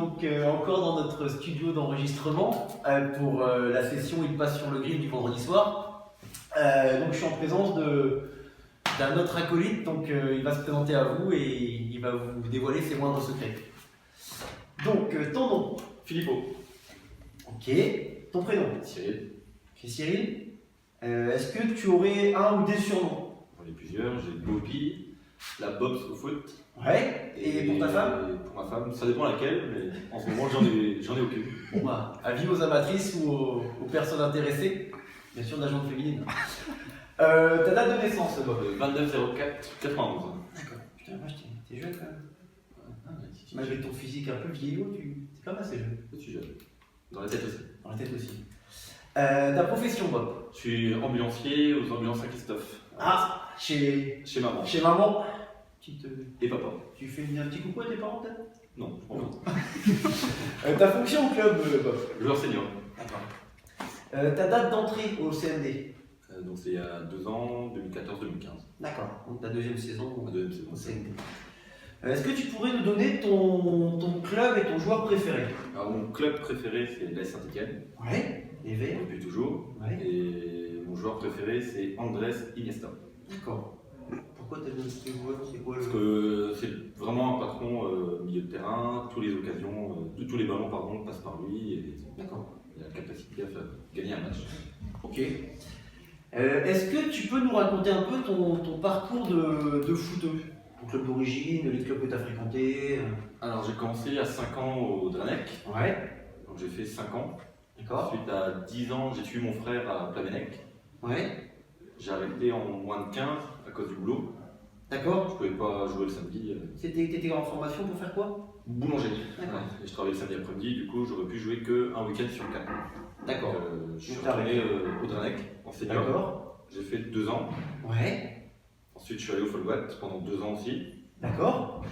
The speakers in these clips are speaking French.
donc encore dans notre studio d'enregistrement pour la session Il passe sur le grill du vendredi soir. Donc je suis en présence d'un autre acolyte, donc il va se présenter à vous et il va vous dévoiler ses moindres secrets. Donc ton nom? Philippot. Ok. Ton prénom? Cyril. Ok, Cyril. Est-ce que tu aurais un ou des surnoms? J'en ai plusieurs. J'ai Bobby, la Bobs au foot. Ouais. Et pour ta femme? Pour ma femme, ça dépend laquelle, mais en ce moment j'en ai aucune. Bon bah, avis aux amatrices ou aux personnes intéressées, bien sûr de la gente féminine. Ta date de naissance, Bob? 29/04/91. D'accord. Putain, moi t'es jeune quand même. Malgré ton physique un peu vieillot, t'es quand même assez jeune. Je suis jeune. Dans la tête aussi. Dans la tête aussi. Ta profession, Bob? Je suis ambulancier aux ambulances Saint-Christophe. Ah, chez maman. Chez maman. Et papa. Tu fais un petit coucou à tes parents peut-être? Non, je pense pas. Ta fonction au club, Bob? Joueur senior. D'accord. Ta date d'entrée au CND? Donc c'est il y a 2 ans, 2014-2015. D'accord, donc ta deuxième saison La deuxième saison. au CND. Est-ce que tu pourrais nous donner ton club et ton joueur préféré? Alors mon club préféré c'est l'AS Saint-Étienne. Ouais, les Verts. Depuis toujours. Ouais. Et mon joueur préféré c'est Andrés Iniesta. D'accord. Pourquoi t'as donné ce joueur? C'est quoi Parce que c'est vraiment un patron milieu de terrain, toutes les occasions, tous les ballons passent par lui et D'accord. il a la capacité à faire gagner un match. Ok. Est-ce que tu peux nous raconter un peu ton parcours de footeux? Ton club d'origine, les clubs que tu as fréquentés? Alors j'ai commencé à 5 ans au Dranec, Ouais. donc j'ai fait 5 ans. D'accord. Ensuite à 10 ans j'ai suivi mon frère à Plavenec. Ouais. J'ai arrêté en moins de 15 à cause du boulot. D'accord. Je pouvais pas jouer le samedi. T'étais en formation pour faire quoi? Boulanger. D'accord. Ouais. Et je travaillais le samedi après-midi, du coup j'aurais pu jouer qu'un week-end sur 4. D'accord. Je suis Donc, t'as retourné au Dranec en senior. D'accord. J'ai fait 2 ans. Ouais. Ensuite je suis allé au Folgoat pendant 2 ans aussi. D'accord.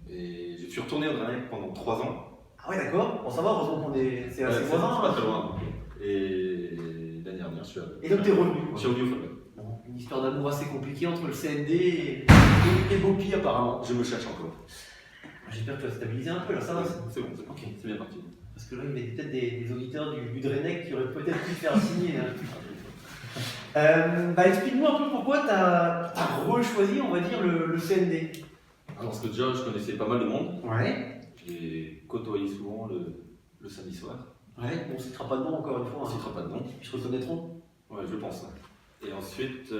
Et je suis retourné au Dranec pendant 3 ans. Ah ouais, d'accord. Bon, ça va, heureusement qu'on est. C'est assez C'est voisin. pas très loin. Et l'année dernière je suis allé. Et donc t'es revenu. Je suis revenu au Folgoat. Bon, une histoire d'amour assez compliquée entre le CND et Bopi apparemment. Je me cherche encore. J'espère que tu vas stabiliser un peu là, ça va? C'est bon, c'est bon. Ok. C'est bien parti. Parce que là, il y a peut-être des auditeurs du Drenec qui auraient peut-être pu te faire signer. Hein. Explique-nous un peu pourquoi tu as re-choisi, on va dire, le CND. Alors, parce que déjà, je connaissais pas mal de monde. Ouais. J'ai côtoyé souvent le samedi soir. Ouais, on ne citera pas de nom encore une fois. On ne citera pas de nom. Ils se reconnaîtront. Ouais, je pense. Et ensuite,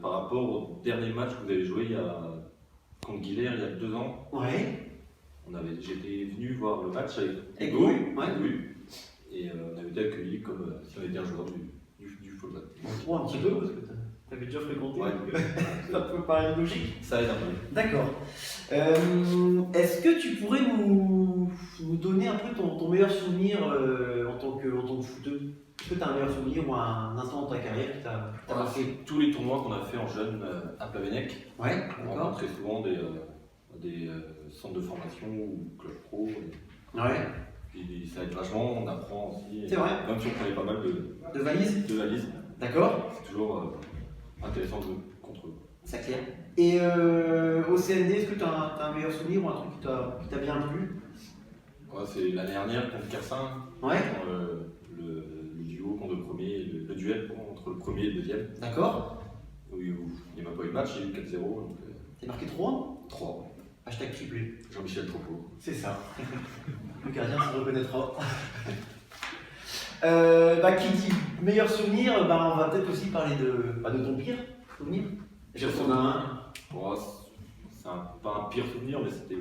par rapport au dernier match que vous avez joué contre Guilherme il y a 2 ans, Ouais. j'étais venu voir le match avec Hugo. Ouais. Et on avait été accueillis comme si on était un joueur du football. Bon, un petit peu, parce que tu avais déjà fréquenté. Ouais. Ça peut paraître logique. Ça aide un peu. D'accord. Est-ce que tu pourrais nous donner un peu ton meilleur souvenir en tant que footeux? Est-ce que tu as un meilleur souvenir ou un instant dans ta carrière qui t'a marqué? Tous les tournois qu'on a fait en jeune à Plavenec, Ouais, on d'accord. rencontrait souvent des centres de formation ou clubs pro. Ouais. Puis ça aide vachement, on apprend aussi. C'est vrai. Même si on prenait pas mal De valise? de valises, D'accord. c'est toujours intéressant de jouer contre eux. C'est clair. Et au CND, est-ce que tu as un meilleur souvenir ou un truc qui t'a bien plu? Ouais, c'est l'année dernière contre Kersin, Ouais. le duo contre le premier, le duel entre le premier et le deuxième. D'accord. Où il n'y a pas eu de match, il y a eu 4-0. Donc, T'es marqué 3? 3. Hashtag triplé. Jean-Michel Tropo. C'est ça. Le gardien se reconnaîtra. Qui dit meilleur souvenir, on va peut-être aussi parler de ton pire souvenir. Pire Est-ce qu'on a un? Bon, c'est pas un pire souvenir, mais c'était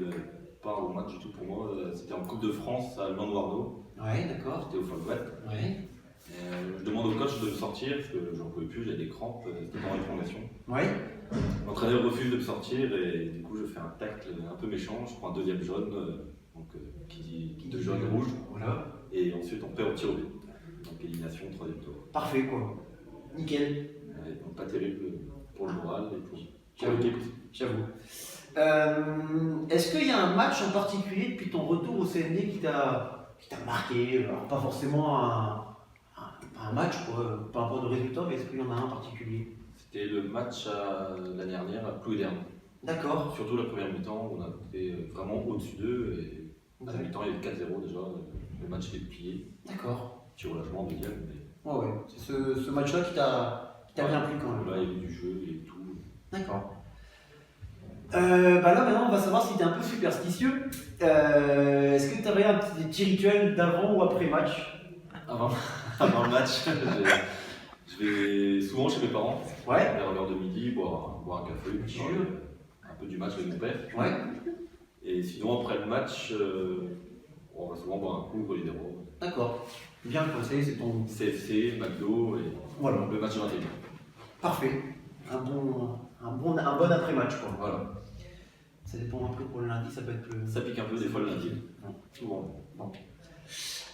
pas un bon match du tout pour moi. C'était en Coupe de France à Alman-Warneau. Ouais, d'accord. C'était au Folgoat. Ouais. Je demande au coach de me sortir parce que j'en pouvais plus, j'avais des crampes, c'était pendant les prolongations. Ouais. L'entraîneur refuse de me sortir et du coup je fais un tacle un peu méchant, je prends un deuxième jaune, qui dit de jaune rouge, Voilà. et ensuite on perd au tir au but. Donc élimination, 3e tour. Parfait quoi. Nickel. Ouais, donc pas terrible pour le moral et pour J'avoue. l'équipe aussi. J'avoue. Est-ce qu'il y a un match en particulier depuis ton retour au CND qui t'a marqué? Alors, pas forcément un match, quoi, peu importe le résultat, mais est-ce qu'il y en a un en particulier? C'était le match l'année dernière à Plouderne. D'accord. Surtout la première mi-temps, on a été vraiment au-dessus d'eux et À la mi-temps, il y avait 4-0 déjà, le match était plié. D'accord. Petit relâchement en deuxième. Mais... Ouais, ouais. C'est ce match-là qui t'a bien plu quand même. Là, il y avait du jeu et tout. D'accord. Bah là maintenant on va savoir si tu es un peu superstitieux. Est-ce que tu avais un petit rituel d'avant ou après match? Avant le match, je vais souvent chez mes parents, Ouais. vers l'heure de midi, boire un café, parler un peu du match avec mon père. Ouais. Et sinon, après le match, on va souvent boire un coup, brûler des robes. D'accord. Bien conseillé, c'est ton. CFC, McDo et Voilà. le match 21. Parfait. Un bon après-match quoi. Voilà. Ça dépend un peu pour le lundi, ça peut être le. Ça pique un peu des fois le lundi. Non. Souvent. Bon.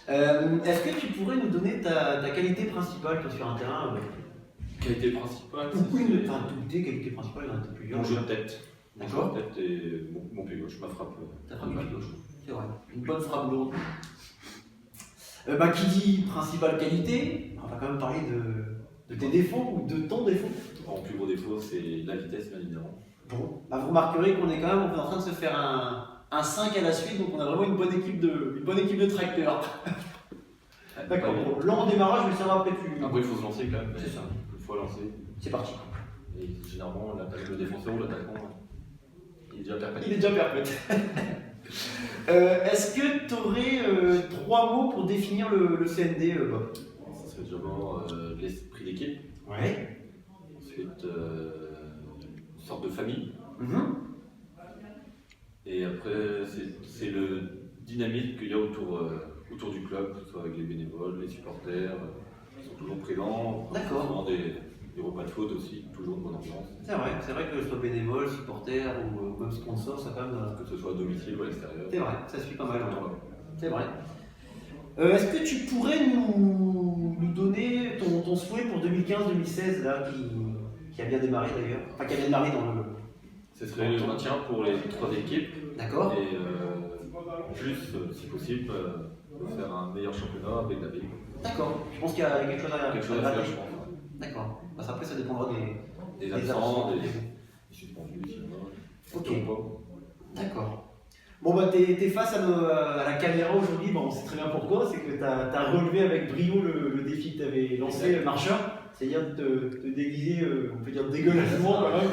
Est-ce que tu pourrais nous donner ta qualité principale toi, sur un terrain Qualité principale, ou une, enfin, tes qualités principales, il y en a peut-être plusieurs. mon jeu de tête. Mon jeu D'accord. de tête et mon pied gauche, ma frappe. Ta frappe ma du pied gauche. C'est vrai. Une bonne frappe lourde. Qui dit principale qualité, on va quand même parler de tes défauts ou de ton défaut. Mon plus gros défaut, c'est la vitesse, bien évidemment. Bon, vous remarquerez qu'on est quand même en train de se faire un 5 à la suite, donc on a vraiment une bonne équipe de tracteurs. D'accord, bon, là en démarrage, mais ça va après tu. Après, il faut se lancer quand même. C'est ça. Une fois lancé. C'est parti. Et généralement, le défenseur ou l'attaquant, il est déjà perpétué. Il est déjà perpète. Est-ce que tu aurais 3 mots pour définir le CND, Bob? Ça serait d'abord l'esprit d'équipe. Ouais. Ensuite, une sorte de famille. Et après, c'est le dynamisme qu'il y a autour du club, que ce soit avec les bénévoles, les supporters, qui sont toujours présents. D'accord. Souvent des repas de foot aussi, toujours de bonne ambiance. C'est vrai que ce soit bénévole, supporter ou même sponsor, ça quand même. Que ce soit à domicile ou à l'extérieur. C'est vrai, ça suit pas mal. Voilà. C'est vrai. Est-ce que tu pourrais nous donner ton souhait pour 2015-2016 là, qui a bien démarré d'ailleurs, enfin qui a bien démarré dans le. Ce serait le maintien pour les 3 équipes. D'accord. Et plus, si possible, faire un meilleur championnat avec la ville. D'accord. Je pense qu'il y a quelque chose à Quelque chose à faire, je pense. D'accord. Parce après ça dépendra Des absents, des suspendus, sinon. Ok. D'accord. Bon bah t'es face à la caméra aujourd'hui, bon, on sait très bien pourquoi, c'est que t'as relevé avec brio le défi que t'avais lancé, marcheur, c'est-à-dire de te déguiser, on peut dire dégueulassement quand même.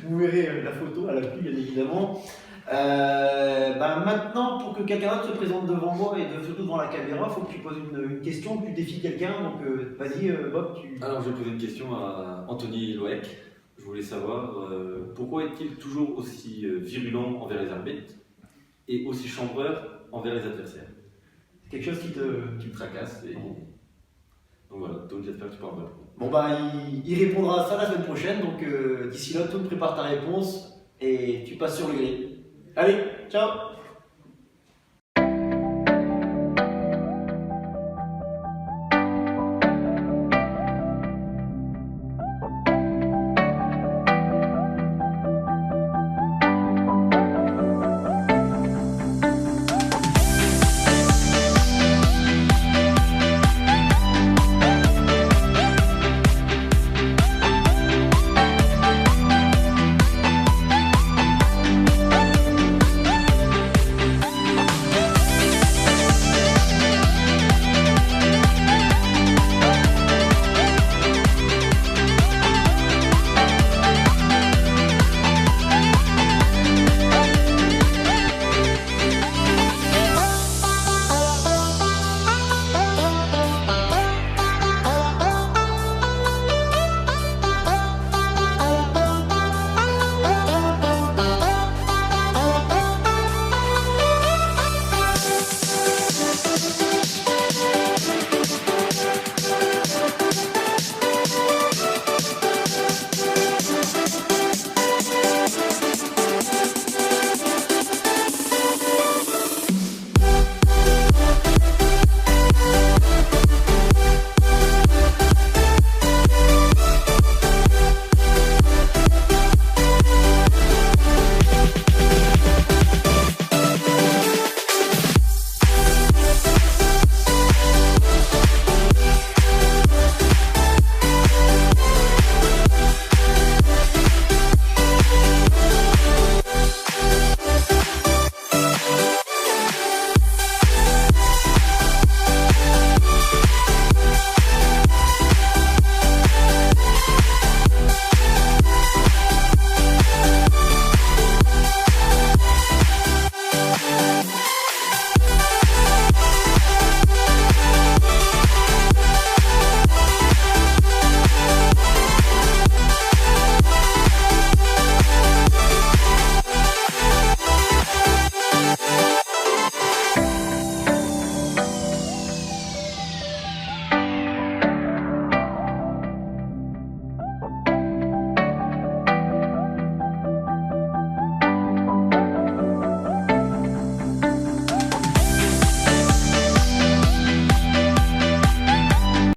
Vous verrez la photo à l'appui bien évidemment. Maintenant, pour que quelqu'un d'autre se présente devant moi et surtout devant la caméra, il faut que tu poses une question, que tu défies quelqu'un. Donc vas-y Bob, Alors je vais poser une question à Anthony Loec. Je voulais savoir pourquoi est-il toujours aussi virulent envers les arbitres et aussi chambreur envers les adversaires? Quelque chose qui me tracasse. Et... Donc voilà, donc j'espère que tu pourras me répondre. Bon bah il répondra à ça la semaine prochaine, donc d'ici là, Toon prépare ta réponse et tu passes sur le gris. Allez, ciao!